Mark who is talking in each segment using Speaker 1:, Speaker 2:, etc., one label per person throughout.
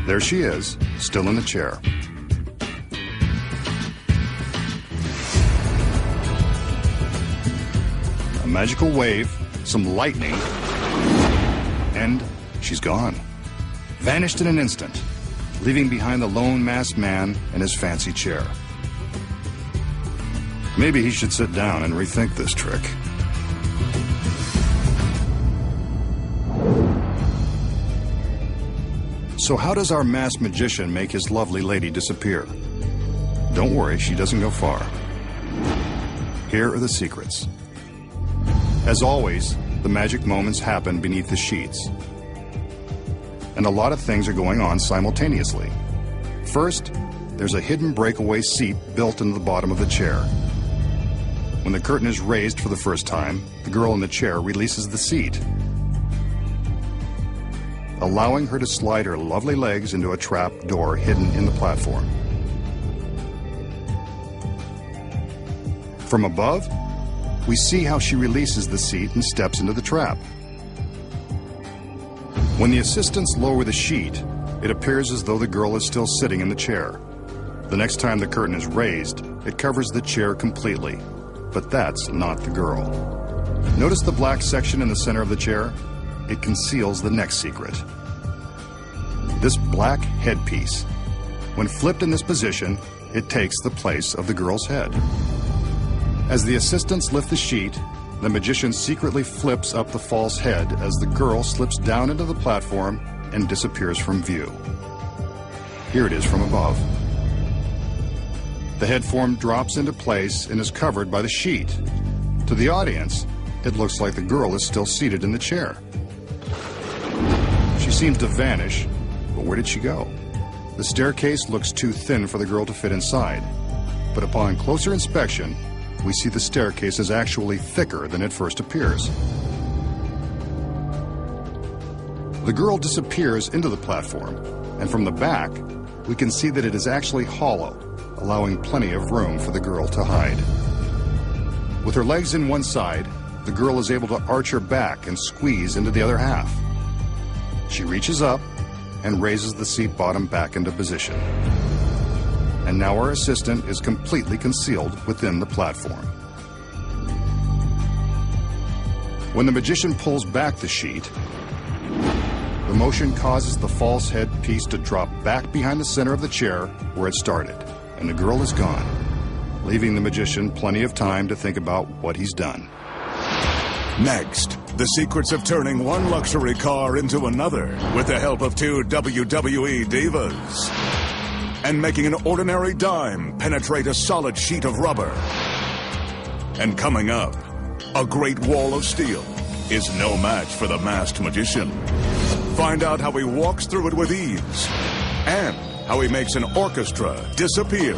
Speaker 1: There she is, still in the chair. A magical wave, some lightning, and she's gone. Vanished in an instant, leaving behind the lone masked man and his fancy chair. Maybe he should sit down and rethink this trick. So how does our masked magician make his lovely lady disappear? Don't worry, she doesn't go far. Here are the secrets. As always, the magic moments happen beneath the sheets. And a lot of things are going on simultaneously. First, there's a hidden breakaway seat built into the bottom of the chair. When the curtain is raised for the first time, the girl in the chair releases the seat, allowing her to slide her lovely legs into a trap door hidden in the platform. From above, we see how she releases the seat and steps into the trap. When the assistants lower the sheet, it appears as though the girl is still sitting in the chair. The next time the curtain is raised, it covers the chair completely. But that's not the girl. Notice the black section in the center of the chair? It conceals the next secret. This black headpiece. When flipped in this position, it takes the place of the girl's head. As the assistants lift the sheet, the magician secretly flips up the false head as the girl slips down into the platform and disappears from view. Here it is from above. The head form drops into place and is covered by the sheet. To the audience, it looks like the girl is still seated in the chair. She seems to vanish, but where did she go? The staircase looks too thin for the girl to fit inside, but upon closer inspection, we see the staircase is actually thicker than it first appears. The girl disappears into the platform, and from the back, we can see that it is actually hollow, allowing plenty of room for the girl to hide. With her legs in one side, the girl is able to arch her back and squeeze into the other half. She reaches up and raises the seat bottom back into position. And now our assistant is completely concealed within the platform. When the magician pulls back the sheet, the motion causes the false head piece to drop back behind the center of the chair where it started. And the girl is gone, leaving the magician plenty of time to think about what he's done.
Speaker 2: Next, the secrets of turning one luxury car into another with the help of two WWE divas. And making an ordinary dime penetrate a solid sheet of rubber. And coming up, a great wall of steel is no match for the masked magician. Find out how he walks through it with ease and how he makes an orchestra disappear.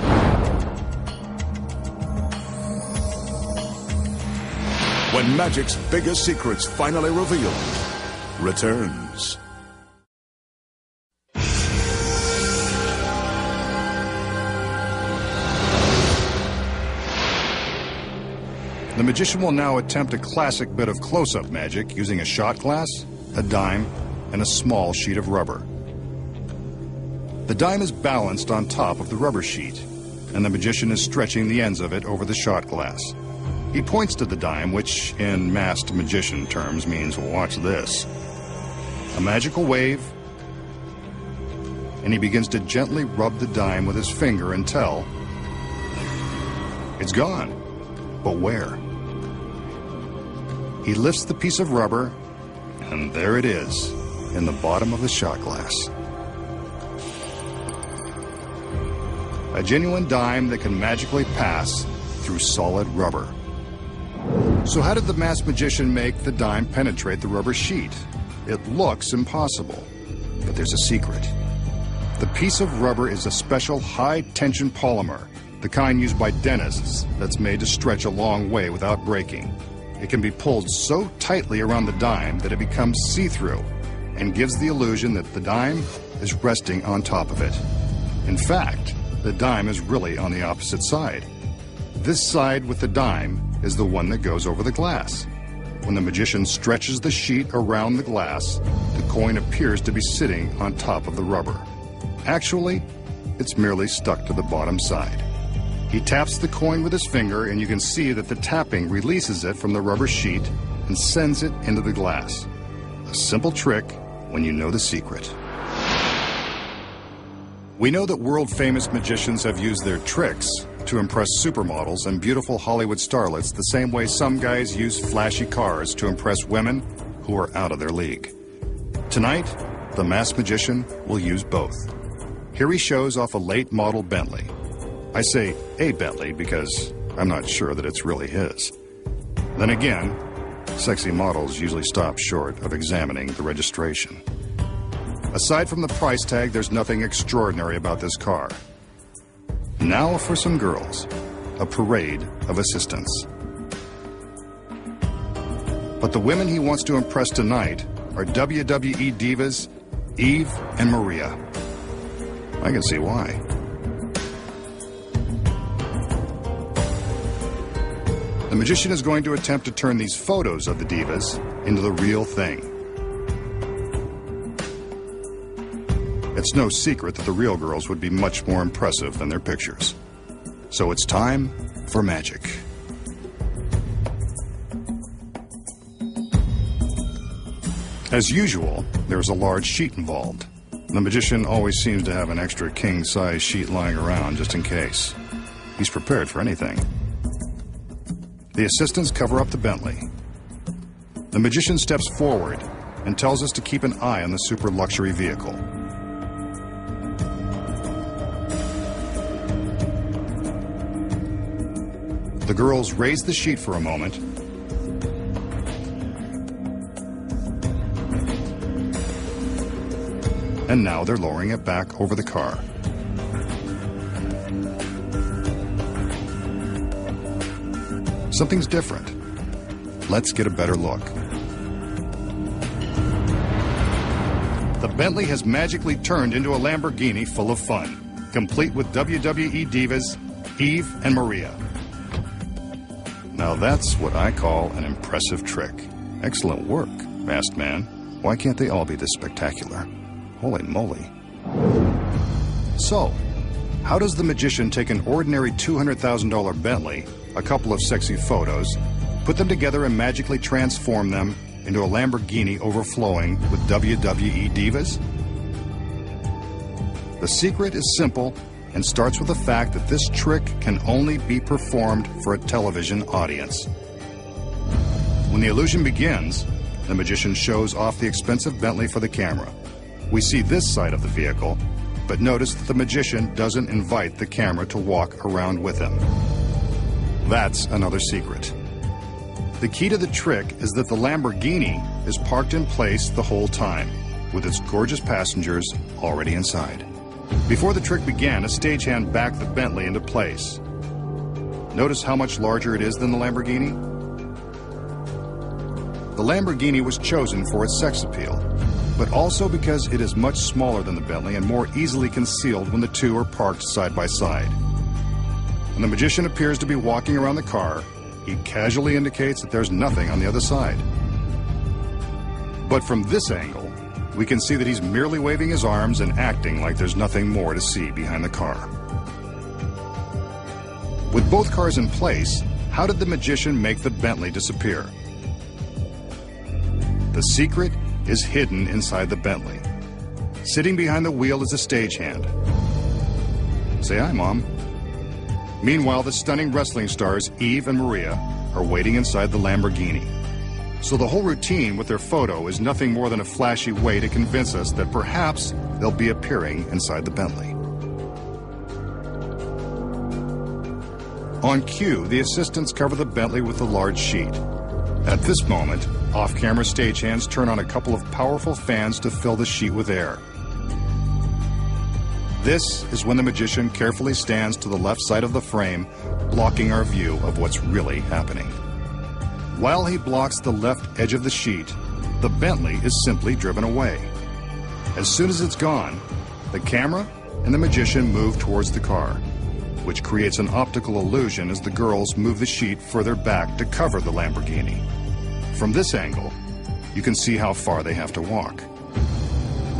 Speaker 2: When magic's biggest secrets finally revealed returns.
Speaker 1: The magician will now attempt a classic bit of close-up magic using a shot glass, a dime, and a small sheet of rubber. The dime is balanced on top of the rubber sheet, and the magician is stretching the ends of it over the shot glass. He points to the dime, which in masked magician terms means, watch this. A magical wave, and he begins to gently rub the dime with his finger until it's gone. But where? He lifts the piece of rubber, and there it is, in the bottom of the shot glass. A genuine dime that can magically pass through solid rubber. So how did the masked magician make the dime penetrate the rubber sheet? It looks impossible, but there's a secret. The piece of rubber is a special high-tension polymer, the kind used by dentists that's made to stretch a long way without breaking. It can be pulled so tightly around the dime that it becomes see-through and gives the illusion that the dime is resting on top of it. In fact, the dime is really on the opposite side. This side with the dime is the one that goes over the glass. When the magician stretches the sheet around the glass, the coin appears to be sitting on top of the rubber. Actually, it's merely stuck to the bottom side. He taps the coin with his finger, and you can see that the tapping releases it from the rubber sheet and sends it into the glass. A simple trick when you know the secret. We know that world-famous magicians have used their tricks to impress supermodels and beautiful Hollywood starlets the same way some guys use flashy cars to impress women who are out of their league. Tonight, the masked magician will use both. Here he shows off a late model Bentley. I say a Bentley because I'm not sure that it's really his. Then again, sexy models usually stop short of examining the registration. Aside from the price tag, there's nothing extraordinary about this car. Now for some girls, a parade of assistants. But the women he wants to impress tonight are WWE divas Eve and Maria. I can see why. The magician is going to attempt to turn these photos of the divas into the real thing. It's no secret that the real girls would be much more impressive than their pictures. So it's time for magic. As usual, there's a large sheet involved. The magician always seems to have an extra king-size sheet lying around just in case. He's prepared for anything. The assistants cover up the Bentley. The magician steps forward and tells us to keep an eye on the super luxury vehicle. The girls raise the sheet for a moment. And now they're lowering it back over the car. Something's different. Let's get a better look. The Bentley has magically turned into a Lamborghini full of fun, complete with WWE divas Eve and Maria. Now that's what I call an impressive trick. Excellent work, masked man. Why can't they all be this spectacular? Holy moly. So, how does the magician take an ordinary $200,000 Bentley, a couple of sexy photos, put them together and magically transform them into a Lamborghini overflowing with WWE divas? The secret is simple and starts with the fact that this trick can only be performed for a television audience. When the illusion begins, the magician shows off the expensive Bentley for the camera. We see this side of the vehicle, but notice that the magician doesn't invite the camera to walk around with him. That's another secret. The key to the trick is that the Lamborghini is parked in place the whole time, with its gorgeous passengers already inside. Before the trick began, a stagehand backed the Bentley into place. Notice how much larger it is than the Lamborghini? The Lamborghini was chosen for its sex appeal, but also because it is much smaller than the Bentley and more easily concealed when the two are parked side by side. When the magician appears to be walking around the car, he casually indicates that there's nothing on the other side. But from this angle, we can see that he's merely waving his arms and acting like there's nothing more to see behind the car. With both cars in place, how did the magician make the Bentley disappear? The secret is hidden inside the Bentley. Sitting behind the wheel is a stagehand. Say hi, Mom. Meanwhile, the stunning wrestling stars Eve and Maria are waiting inside the Lamborghini. So the whole routine with their photo is nothing more than a flashy way to convince us that perhaps they'll be appearing inside the Bentley. On cue, the assistants cover the Bentley with a large sheet. At this moment, off-camera stagehands turn on a couple of powerful fans to fill the sheet with air. This is when the magician carefully stands to the left side of the frame, blocking our view of what's really happening. While he blocks the left edge of the sheet, the Bentley is simply driven away. As soon as it's gone, the camera and the magician move towards the car, which creates an optical illusion as the girls move the sheet further back to cover the Lamborghini. From this angle, you can see how far they have to walk.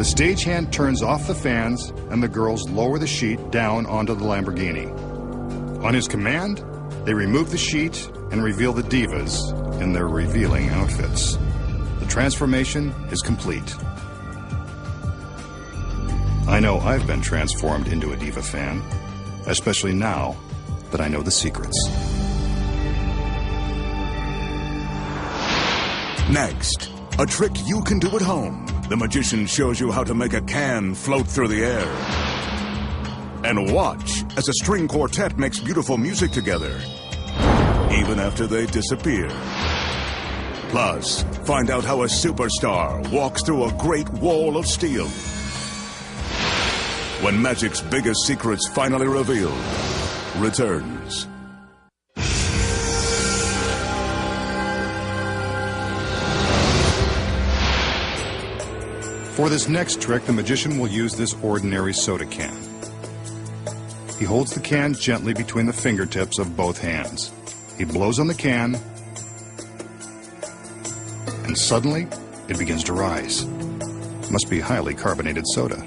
Speaker 1: The stagehand turns off the fans and the girls lower the sheet down onto the Lamborghini. On his command, they remove the sheet and reveal the divas in their revealing outfits. The transformation is complete. I know I've been transformed into a diva fan, especially now that I know the secrets.
Speaker 2: Next, a trick you can do at home. The magician shows you how to make a can float through the air. And watch as a string quartet makes beautiful music together, even after they disappear. Plus, find out how a superstar walks through a great wall of steel. When magic's biggest secrets finally revealed returns.
Speaker 1: For this next trick, the magician will use this ordinary soda can. He holds the can gently between the fingertips of both hands. He blows on the can, and suddenly it begins to rise. Must be highly carbonated soda.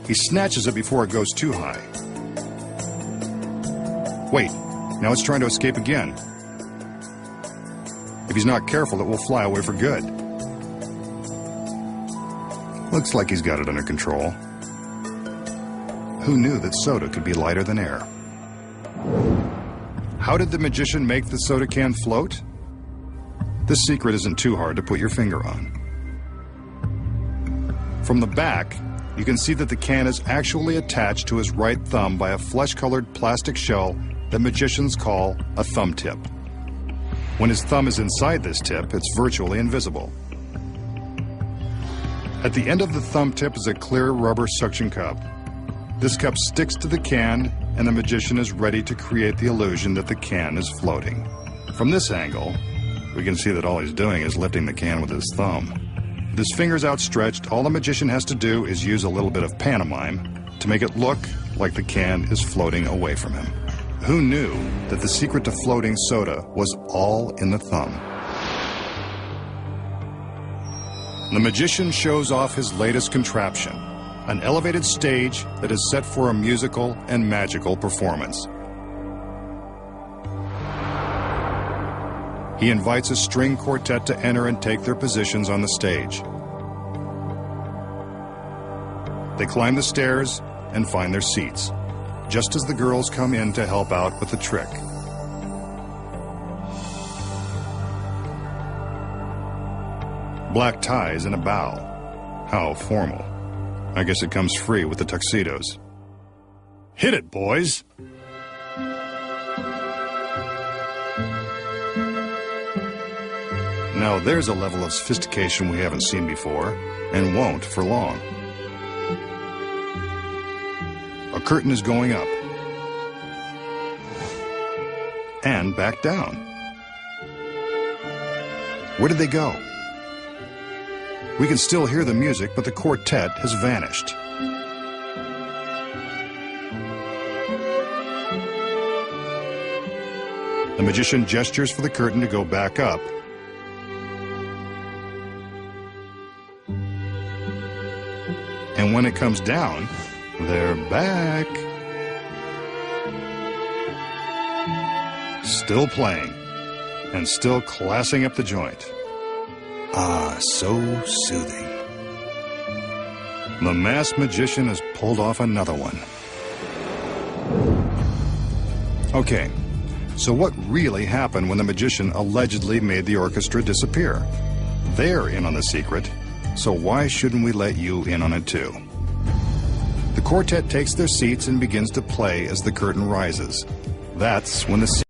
Speaker 1: He snatches it before it goes too high. Wait, now it's trying to escape again. If he's not careful, it will fly away for good. Looks like he's got it under control. Who knew that soda could be lighter than air? How did the magician make the soda can float? This secret isn't too hard to put your finger on. From the back, you can see that the can is actually attached to his right thumb by a flesh-colored plastic shell that magicians call a thumb tip. When his thumb is inside this tip, it's virtually invisible. At the end of the thumb tip is a clear rubber suction cup. This cup sticks to the can, and the magician is ready to create the illusion that the can is floating. From this angle, we can see that all he's doing is lifting the can with his thumb. With his fingers outstretched, all the magician has to do is use a little bit of pantomime to make it look like the can is floating away from him. Who knew that the secret to floating soda was all in the thumb? The magician shows off his latest contraption, an elevated stage that is set for a musical and magical performance. He invites a string quartet to enter and take their positions on the stage. They climb the stairs and find their seats, just as the girls come in to help out with the trick. Black ties and a bow. How formal. I guess it comes free with the tuxedos. Hit it, boys! Now there's a level of sophistication we haven't seen before, and won't for long. A curtain is going up. And back down. Where did they go? We can still hear the music, but the quartet has vanished. The magician gestures for the curtain to go back up. And when it comes down, they're back. Still playing, and still classing up the joint. Ah, so soothing. The masked magician has pulled off another one. Okay, so what really happened when the magician allegedly made the orchestra disappear? They're in on the secret, so why shouldn't we let you in on it too? The quartet takes their seats and begins to play as the curtain rises. That's when the